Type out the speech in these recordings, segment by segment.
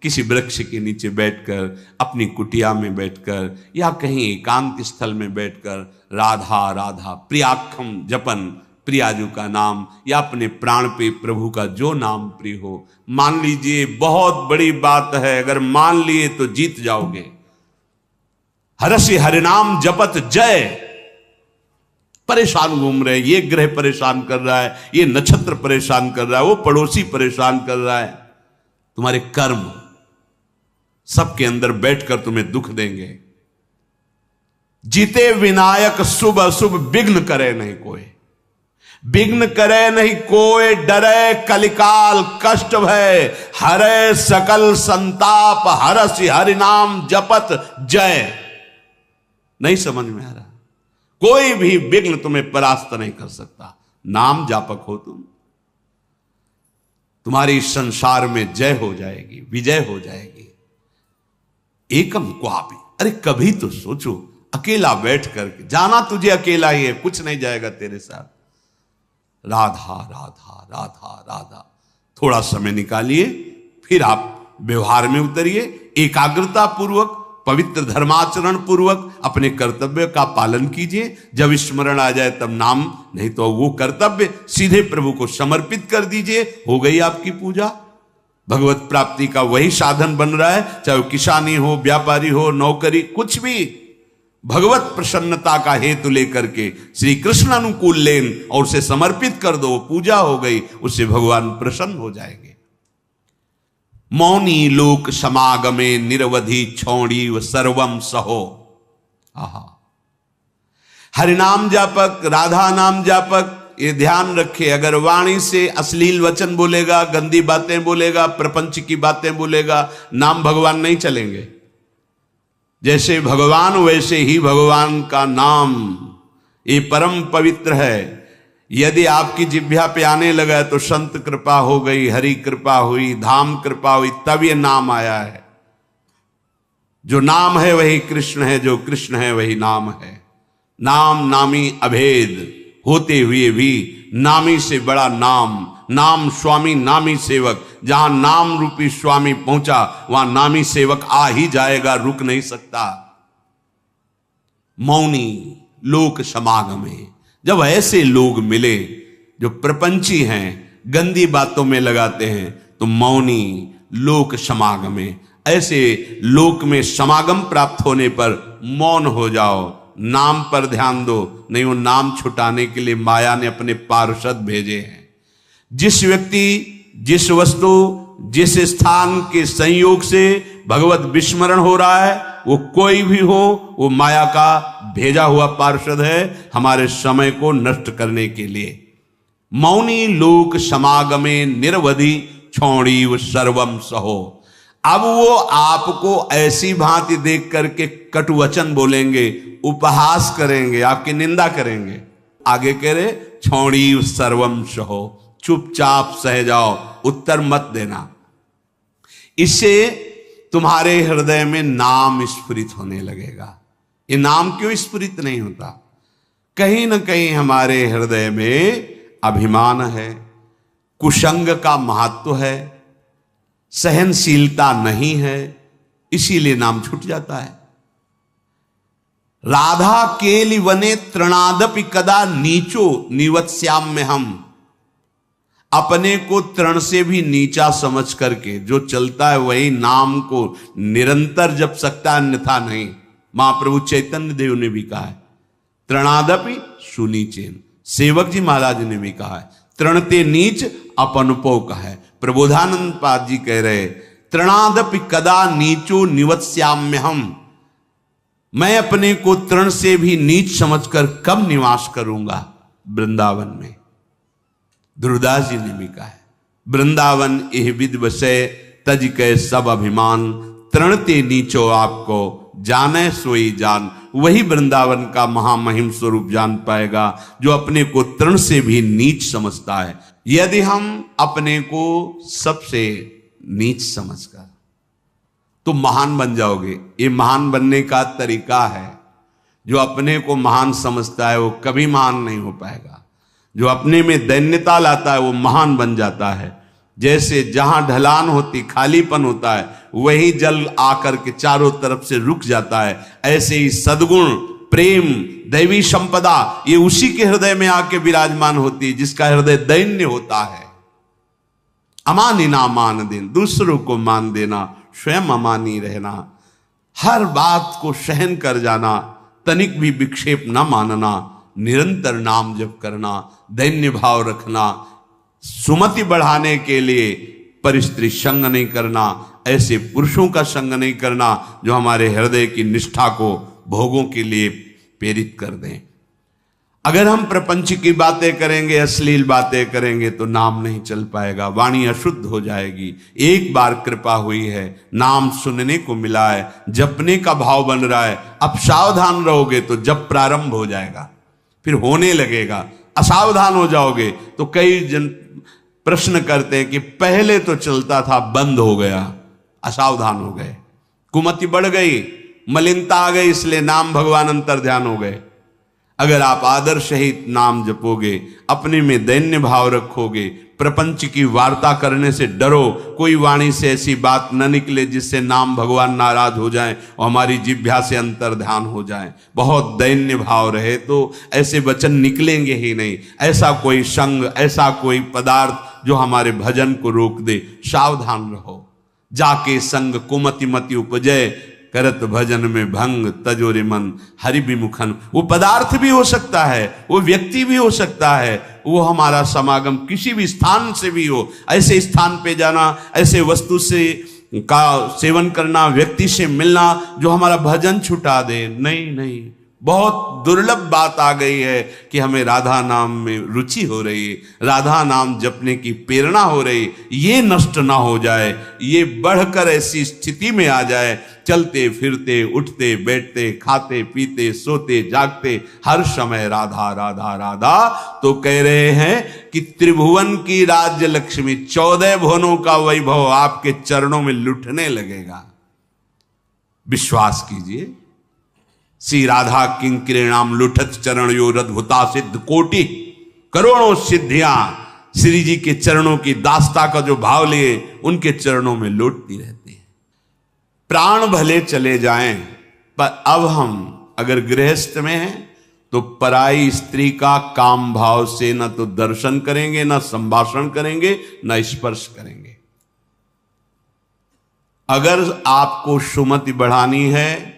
किसी वृक्ष के नीचे बैठकर, अपनी कुटिया में बैठकर, या कहीं एकांत स्थल में बैठकर राधा राधा प्रियाक्षम जपन, प्रियाजू का नाम या अपने प्राण पे प्रभु का जो नाम प्रिय हो, मान लीजिए बहुत बड़ी बात है, अगर मान लिए तो जीत जाओगे। हरसि हरिनाम जपत जय। परेशान घूम रहे, ये ग्रह परेशान कर रहा है, ये नक्षत्र परेशान कर रहा है, वो पड़ोसी परेशान कर रहा है, तुम्हारे कर्म सबके अंदर बैठकर तुम्हें दुख देंगे। जीते विनायक शुभ अशुभ, विघ्न करे नहीं कोई, विघ्न करे नहीं कोई, डरे कलिकाल कष्ट भय, हरे सकल संताप, हरसि हरिनाम जपत जय। नहीं समझ में आ रहा? कोई भी विघ्न तुम्हें परास्त नहीं कर सकता। नाम जापक हो तुम, तुम्हारी संसार में जय हो जाएगी, विजय हो जाएगी। एकम क्वापि, अरे कभी तो सोचो, अकेला बैठ करके, जाना तुझे अकेला ही है, कुछ नहीं जाएगा तेरे साथ। राधा राधा राधा राधा, थोड़ा समय निकालिए, फिर आप व्यवहार में उतरिए, एकाग्रता पूर्वक, पवित्र धर्माचरण पूर्वक अपने कर्तव्य का पालन कीजिए। जब स्मरण आ जाए तब नाम, नहीं तो वो कर्तव्य सीधे प्रभु को समर्पित कर दीजिए, हो गई आपकी पूजा। भगवत प्राप्ति का वही साधन बन रहा है, चाहे वो किसानी हो, व्यापारी हो, नौकरी, कुछ भी भगवत प्रसन्नता का हेतु लेकर के श्री कृष्ण अनुकूल लेन और उसे समर्पित कर दो, पूजा हो गई, उससे भगवान प्रसन्न हो जाएंगे। मौनी लोक समागमे निरवधि छौड़ी व सर्वम सहो। आहा, हरिनाम जापक, राधा नाम जापक, ये ध्यान रखे, अगर वाणी से अश्लील वचन बोलेगा, गंदी बातें बोलेगा, प्रपंच की बातें बोलेगा, नाम भगवान नहीं चलेंगे। जैसे भगवान वैसे ही भगवान का नाम, ये परम पवित्र है। यदि आपकी जिह्वा पे आने लगा तो संत कृपा हो गई, हरि कृपा हुई, धाम कृपा हुई, तब ये नाम आया है। जो नाम है वही कृष्ण है, जो कृष्ण है वही नाम है। नाम नामी अभेद होते हुए भी नामी से बड़ा नाम, नाम स्वामी नामी सेवक। जहां नाम रूपी स्वामी पहुंचा वहां नामी सेवक आ ही जाएगा, रुक नहीं सकता। मौनी लोक समागमे, जब ऐसे लोग मिले जो प्रपंची हैं, गंदी बातों में लगाते हैं, तो मौनी लोक समागमे, ऐसे लोक में समागम प्राप्त होने पर मौन हो जाओ, नाम पर ध्यान दो। नहीं, वो नाम छुटाने के लिए माया ने अपने पार्षद भेजे हैं। जिस व्यक्ति, जिस वस्तु, जिस स्थान के संयोग से भगवत विस्मरण हो रहा है, वो कोई भी हो, वो माया का भेजा हुआ पार्षद है, हमारे समय को नष्ट करने के लिए। मौनी लोक समागमे निरवधि छौड़ी व सर्वम सहो। अब वो आपको ऐसी भांति देख करके कटुवचन बोलेंगे, उपहास करेंगे, आपकी निंदा करेंगे। आगे कह रहे छौड़ी सर्वम सहो, चुपचाप सह जाओ, उत्तर मत देना। इससे तुम्हारे हृदय में नाम स्फुरित होने लगेगा। ये नाम क्यों स्फुरित नहीं होता? कहीं ना कहीं हमारे हृदय में अभिमान है, कुसंग का महत्व है, सहनशीलता नहीं है, इसीलिए नाम छूट जाता है। राधा केलि वने तृणादपि कदा नीचो निवत्स्याम्य हम। अपने को तृण से भी नीचा समझ करके जो चलता है वही नाम को निरंतर जप सकता, अन्यथा नहीं। महाप्रभु चैतन्य देव ने भी कहा है, तृणादपि सुनीचेन। सेवक जी महाराज ने भी कहा है, तृणते नीच अपनपो का है। प्रबोधानंद पाद जी कह रहे, तृणादपि कदा नीचो निवत्स्याम्य हम। मैं अपने को तृण से भी नीच समझकर कब निवास करूंगा वृंदावन में। ध्रुवदास जी ने भी कहा है, वृंदावन एह विद बसे तज के सब अभिमान, तृणते नीचो आपको जाने सोई जान। वही वृंदावन का महामहिम स्वरूप जान पाएगा जो अपने को तृण से भी नीच समझता है। यदि हम अपने को सबसे नीच समझकर, तो महान बन जाओगे। ये महान बनने का तरीका है। जो अपने को महान समझता है वो कभी महान नहीं हो पाएगा। जो अपने में दैन्यता लाता है वो महान बन जाता है। जैसे जहां ढलान होती खालीपन होता है, वही जल आकर के चारों तरफ से रुक जाता है। ऐसे ही सद्गुण, प्रेम, दैवी संपदा ये उसी के हृदय में आके विराजमान होती है जिसका हृदय दैन्य होता है। अमानी ना मान देन, दूसरों को मान देना, स्वयं अमानी रहना, हर बात को सहन कर जाना, तनिक भी विक्षेप न मानना, निरंतर नाम जप करना, दैन्य भाव रखना, सुमति बढ़ाने के लिए परिस्त्री संग नहीं करना, ऐसे पुरुषों का संग नहीं करना जो हमारे हृदय की निष्ठा को भोगों के लिए प्रेरित कर दें। अगर हम प्रपंच की बातें करेंगे, अश्लील बातें करेंगे तो नाम नहीं चल पाएगा, वाणी अशुद्ध हो जाएगी। एक बार कृपा हुई है, नाम सुनने को मिला है, जपने का भाव बन रहा है, अब सावधान रहोगे तो जप प्रारंभ हो जाएगा, फिर होने लगेगा। असावधान हो जाओगे तो कई जन प्रश्न करते हैं कि पहले तो चलता था, बंद हो गया, असावधान हो गए, कुमति बढ़ गई, मलिनता आ गई, इसलिए नाम भगवान अंतर ध्यान हो गए। अगर आप आदर सहित नाम जपोगे, अपने में दैन्य भाव रखोगे, प्रपंच की वार्ता करने से डरो, कोई वाणी से ऐसी बात न निकले जिससे नाम भगवान नाराज हो जाएं और हमारी जिह्वा से अंतर ध्यान हो जाए। बहुत दैन्य भाव रहे तो ऐसे वचन निकलेंगे ही नहीं। ऐसा कोई संग, ऐसा कोई पदार्थ जो हमारे भजन को रोक दे, सावधान रहो। जाके संग कुमति मति उपजय, करत भजन में भंग, तजोरे मन हरि विमुखन। वो पदार्थ भी हो सकता है, वो व्यक्ति भी हो सकता है, वो हमारा समागम किसी भी स्थान से भी हो। ऐसे स्थान पे जाना, ऐसे वस्तु से का सेवन करना, व्यक्ति से मिलना जो हमारा भजन छुटा दे, नहीं नहीं। बहुत दुर्लभ बात आ गई है कि हमें राधा नाम में रुचि हो रही है, राधा नाम जपने की प्रेरणा हो रही, ये नष्ट ना हो जाए, ये बढ़कर ऐसी स्थिति में आ जाए, चलते फिरते उठते बैठते खाते पीते सोते जागते हर समय राधा राधा राधा। तो कह रहे हैं कि त्रिभुवन की राज्य लक्ष्मी, 14 भुवनों का वैभव आपके चरणों में लुटने लगेगा। विश्वास कीजिए। श्री राधा किंकिरेणाम लुठत चरण यो अद्भुता सिद्ध कोटि, करोड़ों सिद्धियां श्री जी के चरणों की दास्ता का जो भाव लिए उनके चरणों में लौटती रहती है। प्राण भले चले जाएं, पर अब हम अगर गृहस्थ में हैं तो पराई स्त्री का काम भाव से न तो दर्शन करेंगे, न संभाषण करेंगे, न स्पर्श करेंगे। अगर आपको सुमति बढ़ानी है,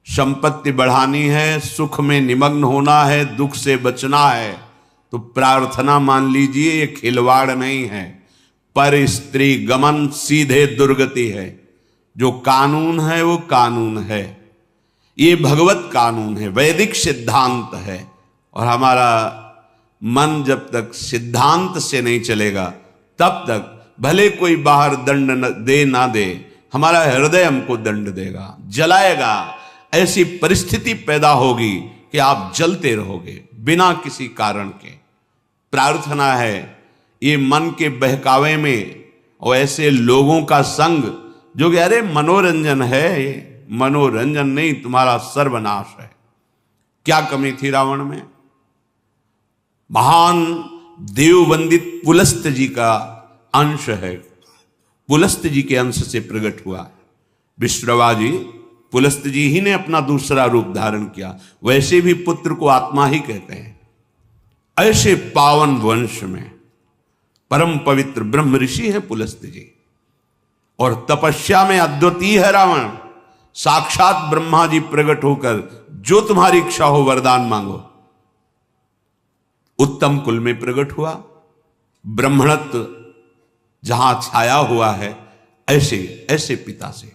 संपत्ति बढ़ानी है, सुख में निमग्न होना है, दुख से बचना है, तो प्रार्थना मान लीजिए ये खिलवाड़ नहीं है। पर स्त्री गमन सीधे दुर्गति है। जो कानून है वो कानून है, ये भगवत कानून है, वैदिक सिद्धांत है। और हमारा मन जब तक सिद्धांत से नहीं चलेगा तब तक भले कोई बाहर दंड दे ना दे, हमारा हृदय हमको दंड देगा, जलाएगा। ऐसी परिस्थिति पैदा होगी कि आप जलते रहोगे बिना किसी कारण के। प्रार्थना है ये मन के बहकावे में और ऐसे लोगों का संग जो कि अरे मनोरंजन है, ये मनोरंजन नहीं, तुम्हारा सर्वनाश है। क्या कमी थी रावण में? महान देववंदित पुलस्त जी का अंश है, पुलस्त जी के अंश से प्रकट हुआ। विश्रवा जी, पुलस्त जी ही ने अपना दूसरा रूप धारण किया। वैसे भी पुत्र को आत्मा ही कहते हैं। ऐसे पावन वंश में परम पवित्र ब्रह्म ऋषि है पुलस्त जी, और तपस्या में अद्वितीय है रावण। साक्षात ब्रह्मा जी प्रकट होकर जो तुम्हारी इच्छा हो वरदान मांगो। उत्तम कुल में प्रकट हुआ। ब्राह्मणत्व जहां छाया हुआ है, ऐसे ऐसे पिता से,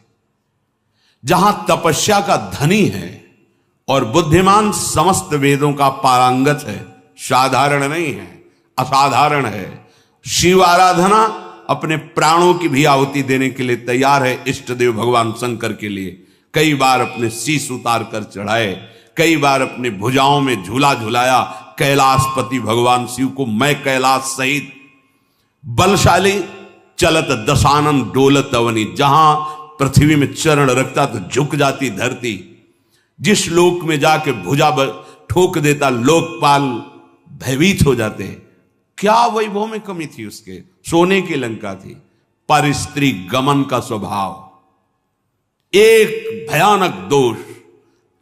जहां तपस्या का धनी है और बुद्धिमान समस्त वेदों का पारंगत है, साधारण नहीं है, असाधारण है। शिव आराधना अपने प्राणों की भी आहुति देने के लिए तैयार है। इष्ट देव भगवान शंकर के लिए कई बार अपने शीश उतार कर चढ़ाए, कई बार अपने भुजाओं में झूला झुलाया। कैलाशपति भगवान शिव को मैं कैलाश सहित बलशाली चलत दशानन डोलत अवनी, जहां पृथ्वी में चरण रखता तो झुक जाती धरती। जिस लोक में जाके भुजा ठोक देता लोकपाल भयभीत हो जाते। क्या वैभव में कमी थी उसके? सोने की लंका थी। पर स्त्री गमन का स्वभाव, एक भयानक दोष,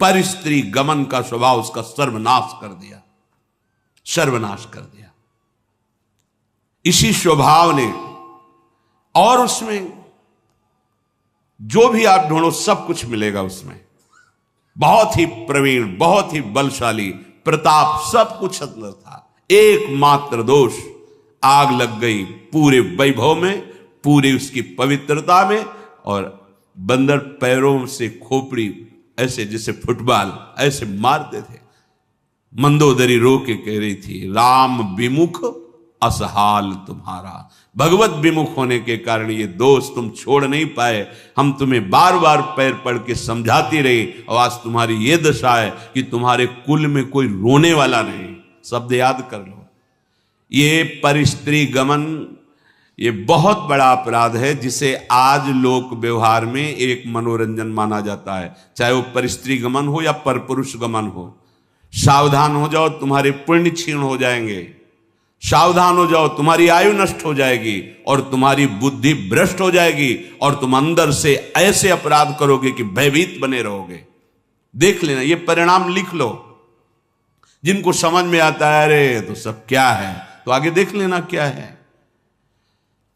पर स्त्री गमन का स्वभाव उसका सर्वनाश कर दिया, सर्वनाश कर दिया इसी स्वभाव ने। और उसमें जो भी आप ढूंढो सब कुछ मिलेगा उसमें। बहुत ही प्रवीण, बहुत ही बलशाली, प्रताप, सब कुछ अंदर था। एकमात्र दोष, आग लग गई पूरे वैभव में, पूरी उसकी पवित्रता में। और बंदर पैरों से खोपड़ी ऐसे जैसे फुटबॉल ऐसे मारते थे। मंदोदरी रो के कह रही थी, राम विमुख असहाल तुम्हारा। भगवत विमुख होने के कारण ये दोष तुम छोड़ नहीं पाए। हम तुम्हें बार बार पैर पड़ के समझाती रही, और आज तुम्हारी ये दशा है कि तुम्हारे कुल में कोई रोने वाला नहीं। शब्द याद कर लो। ये पर स्त्री गमन, ये बहुत बड़ा अपराध है, जिसे आज लोक व्यवहार में एक मनोरंजन माना जाता है। चाहे वो पर स्त्री गमन हो या पर पुरुष गमन हो। सावधान हो जाओ, तुम्हारे पुण्य क्षीण हो जाएंगे। सावधान हो जाओ, तुम्हारी आयु नष्ट हो जाएगी और तुम्हारी बुद्धि भ्रष्ट हो जाएगी, और तुम अंदर से ऐसे अपराध करोगे कि भयभीत बने रहोगे। देख लेना, ये परिणाम लिख लो। जिनको समझ में आता है अरे तो सब क्या है, तो आगे देख लेना क्या है।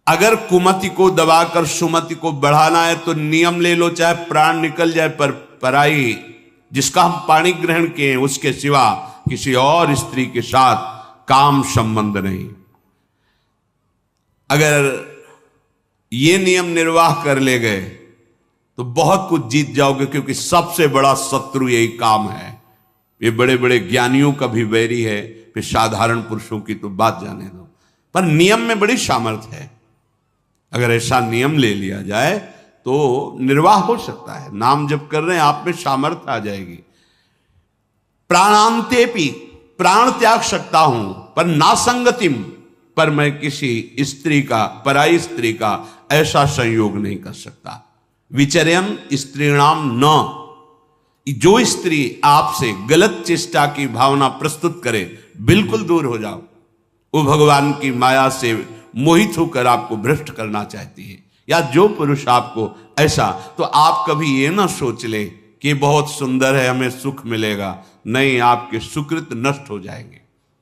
अगर कुमति को दबाकर सुमति को बढ़ाना है तो नियम ले लो, चाहे प्राण निकल जाए, पर पराई जिसका हम पाणी ग्रहण किए हैं उसके सिवा किसी और स्त्री के साथ काम संबंध नहीं। अगर ये नियम निर्वाह कर ले गए तो बहुत कुछ जीत जाओगे, क्योंकि सबसे बड़ा शत्रु यही काम है। ये बड़े बड़े ज्ञानियों का भी वैरी है, फिर साधारण पुरुषों की तो बात जाने दो। पर नियम में बड़ी सामर्थ्य है। अगर ऐसा नियम ले लिया जाए तो निर्वाह हो सकता है। नाम जप कर रहे हैं, आप में सामर्थ्य आ जाएगी। प्राणांतेपि, प्राण त्याग सकता हूं, पर नासंगतिम, पर मैं किसी स्त्री का, पराई स्त्री का ऐसा संयोग नहीं कर सकता। विचर्यन स्त्रीणाम न, जो स्त्री आपसे गलत चेष्टा की भावना प्रस्तुत करे, बिल्कुल दूर हो जाओ। वो भगवान की माया से मोहित होकर आपको भ्रष्ट करना चाहती है। या जो पुरुष आपको ऐसा, तो आप कभी ये ना सोच ले कि बहुत सुंदर है, हमें सुख मिलेगा। नहीं, आपके सुकृत नष्ट हो जाएंगे।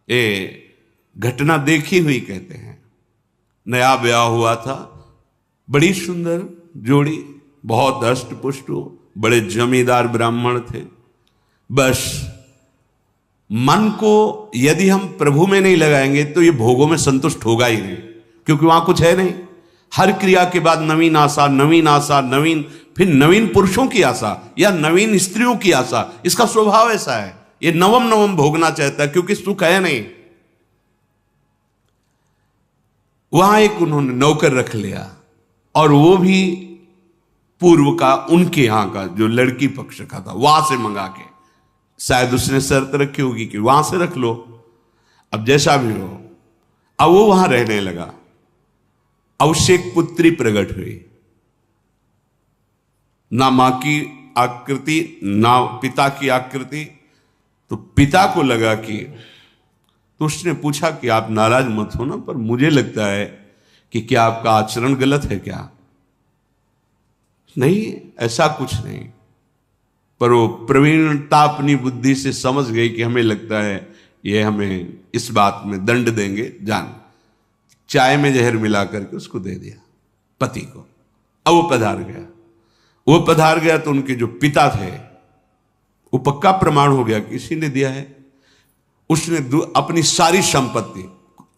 ये घटना देखी हुई कहते हैं। नया ब्याह हुआ था, बड़ी सुंदर जोड़ी, बहुत अष्ट पुष्ट, बड़े जमींदार ब्राह्मण थे। बस मन को यदि हम प्रभु में नहीं लगाएंगे तो ये भोगों में संतुष्ट होगा ही नहीं, क्योंकि वहां कुछ है नहीं। हर क्रिया के बाद नवीन आशा, नवीन आशा, नवीन, फिर नवीन पुरुषों की आशा या नवीन स्त्रियों की आशा। इसका स्वभाव ऐसा है, ये नवम नवम भोगना चाहता है, क्योंकि सुख है नहीं। वहां एक उन्होंने नौकर रख लिया, और वो भी पूर्व का, उनके यहां का, जो लड़की पक्ष का था, वहां से मंगा के। शायद उसने शर्त रखी होगी कि वहां से रख लो, अब जैसा भी हो। अब वो वहां रहने लगा। अब उससे एक पुत्री प्रकट हुई, ना मां की आकृति ना पिता की आकृति। तो पिता को लगा कि, तो उसने पूछा कि आप नाराज मत हो ना, पर मुझे लगता है कि क्या आपका आचरण गलत है क्या? नहीं, ऐसा कुछ नहीं। पर वो प्रवीणता अपनी बुद्धि से समझ गई कि हमें लगता है ये हमें इस बात में दंड देंगे। जान, चाय में जहर मिला करके उसको दे दिया पति को। अब वो पधार गया तो उनके जो पिता थे, वो पक्का प्रमाण हो गया कि इसी ने दिया है। उसने अपनी सारी संपत्ति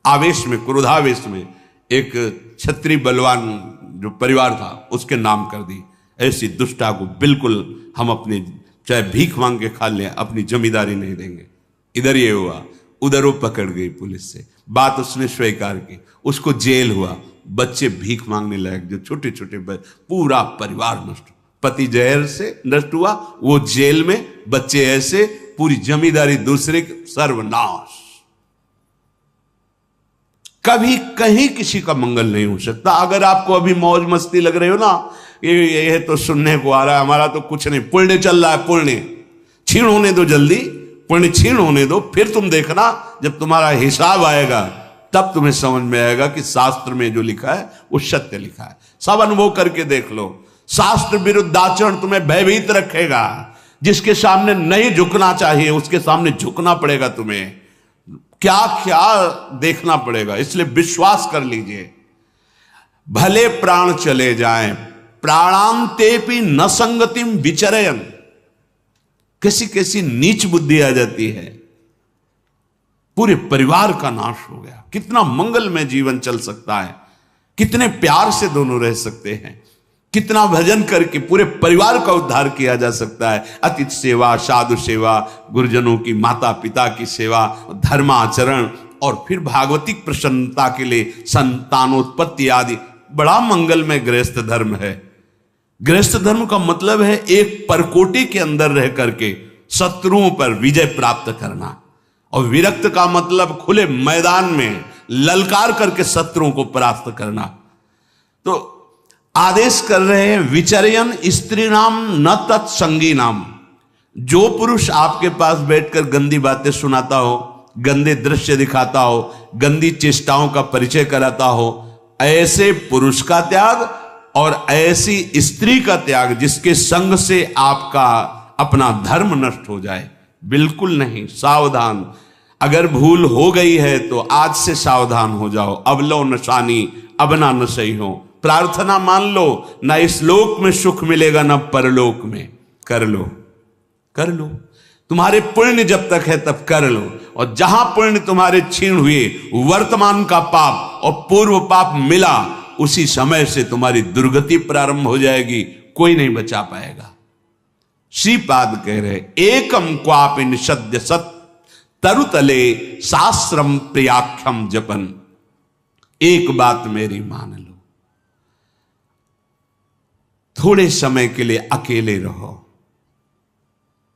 आवेश में, क्रोधावेश में, एक क्षत्रिय बलवान जो परिवार था उसके नाम कर दी। ऐसी दुष्टा को बिल्कुल हम अपने, चाहे भीख मांग के खा लें, अपनी जमींदारी नहीं देंगे। इधर ये हुआ, उधर वो पकड़ गई पुलिस से, बात उसने स्वीकार की, उसको जेल हुआ। बच्चे भीख मांगने लायक, जो छोटे छोटे पूरा परिवार नष्ट। पति जहर से नष्ट हुआ, वो जेल में, बच्चे ऐसे, पूरी जमींदारी दूसरे, सर्वनाश। कभी कहीं किसी का मंगल नहीं हो सकता। अगर आपको अभी मौज मस्ती लग रही हो ना, ये तो सुनने को आ रहा है, हमारा तो कुछ नहीं, पुण्य चल रहा है, पुण्य क्षीण होने दो, जल्दी पुण्य क्षीण होने दो, फिर तुम देखना जब तुम्हारा हिसाब आएगा तब तुम्हें समझ में आएगा कि शास्त्र में जो लिखा है वो सत्य लिखा है। सब अनुभव करके देख लो। शास्त्र विरुद्ध आचरण तुम्हें भयभीत रखेगा। जिसके सामने नहीं झुकना चाहिए उसके सामने झुकना पड़ेगा। तुम्हें क्या क्या देखना पड़ेगा। इसलिए विश्वास कर लीजिए, भले प्राण चले जाएं, प्राणांतेपि न संगतिम विचरयन। कैसी कैसी नीच बुद्धि आ जाती है, पूरे परिवार का नाश हो गया। कितना मंगलमय जीवन चल सकता है, कितने प्यार से दोनों रह सकते हैं, कितना भजन करके पूरे परिवार का उद्धार किया जा सकता है। अतिथि सेवा, साधु सेवा, गुरुजनों की, माता पिता की सेवा, धर्माचरण और फिर भागवतिक प्रसन्नता के लिए संतानोत्पत्ति आदि, बड़ा मंगलमय गृहस्थ धर्म है। गृहस्थ धर्म का मतलब है एक परकोटी के अंदर रह करके शत्रुओं पर विजय प्राप्त करना, और विरक्त का मतलब खुले मैदान में ललकार करके शत्रुओं को परास्त करना। तो आदेश कर रहे हैं विचरयन स्त्री नाम न तत्संगी नाम। जो पुरुष आपके पास बैठकर गंदी बातें सुनाता हो, गंदे दृश्य दिखाता हो, गंदी चेष्टाओं का परिचय कराता हो, ऐसे पुरुष का त्याग और ऐसी स्त्री का त्याग जिसके संग से आपका अपना धर्म नष्ट हो जाए, बिल्कुल नहीं। सावधान। अगर भूल हो गई है तो आज से सावधान हो जाओ। अब लो नशानी, अब ना नशई हो। प्रार्थना मान लो, ना इस लोक में सुख मिलेगा ना परलोक में। कर लो, कर लो। तुम्हारे पुण्य जब तक है तब कर लो, और जहां पुण्य तुम्हारे क्षीण हुए, वर्तमान का पाप और पूर्व पाप मिला, उसी समय से तुम्हारी दुर्गति प्रारंभ हो जाएगी, कोई नहीं बचा पाएगा। श्रीपाद कह रहे एकम क्वापि निषद्य सत तरुतले शास्त्रम प्रियाख्यम जपन। एक बात मेरी मान लो, थोड़े समय के लिए अकेले रहो।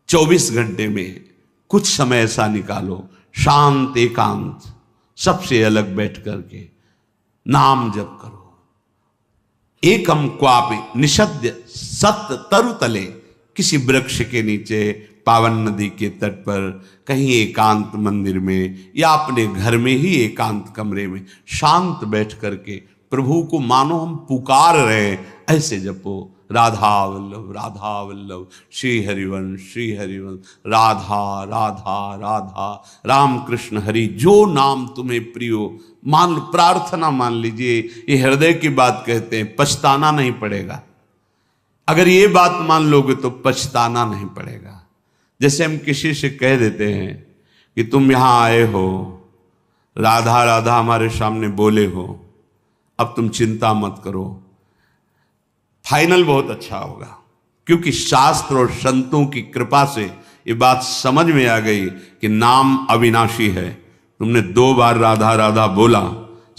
24 घंटे में कुछ समय ऐसा निकालो, शांत एकांत, सबसे अलग बैठ करके नाम जप करो। एकम क्वापि निषद्य सत तरुतले, किसी वृक्ष के नीचे, पावन नदी के तट पर, कहीं एकांत मंदिर में या अपने घर में ही एकांत कमरे में शांत बैठ करके प्रभु को मानो हम पुकार रहे, ऐसे जपो। राधा वल्लभ, राधा वल्लभ, श्री हरिवंश, श्री हरिवंश, राधा राधा राधा, राम कृष्ण हरि, जो नाम तुम्हें प्रियो मान लो। प्रार्थना मान लीजिए। ये हृदय की बात कहते हैं, पछताना नहीं पड़ेगा। अगर ये बात मान लोगे तो पछताना नहीं पड़ेगा। जैसे हम किसी से कह देते हैं कि तुम यहां आए हो, राधा राधा हमारे सामने बोले हो, अब तुम चिंता मत करो, फाइनल बहुत अच्छा होगा। क्योंकि शास्त्र और संतों की कृपा से ये बात समझ में आ गई कि नाम अविनाशी है। तुमने 2 बार राधा राधा बोला,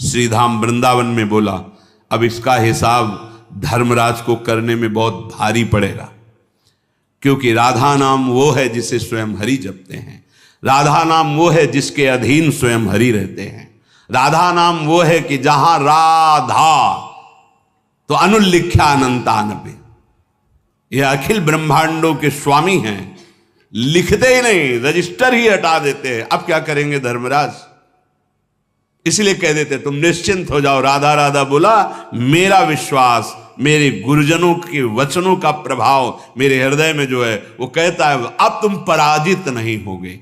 श्रीधाम वृंदावन में बोला, अब इसका हिसाब धर्मराज को करने में बहुत भारी पड़ेगा। क्योंकि राधा नाम वो है जिसे स्वयं हरि जपते हैं। राधा नाम वो है जिसके अधीन स्वयं हरि रहते हैं। राधा नाम वो है कि जहां राधा तो अनुल्लिख्या अनंतानबे, ये अखिल ब्रह्मांडों के स्वामी हैं, लिखते ही नहीं, रजिस्टर ही हटा देते हैं। अब क्या करेंगे धर्मराज? इसलिए कह देते तुम निश्चिंत हो जाओ। राधा राधा बोला, मेरा विश्वास, मेरे गुरुजनों के वचनों का प्रभाव मेरे हृदय में जो है वो कहता है अब तुम पराजित नहीं होगे।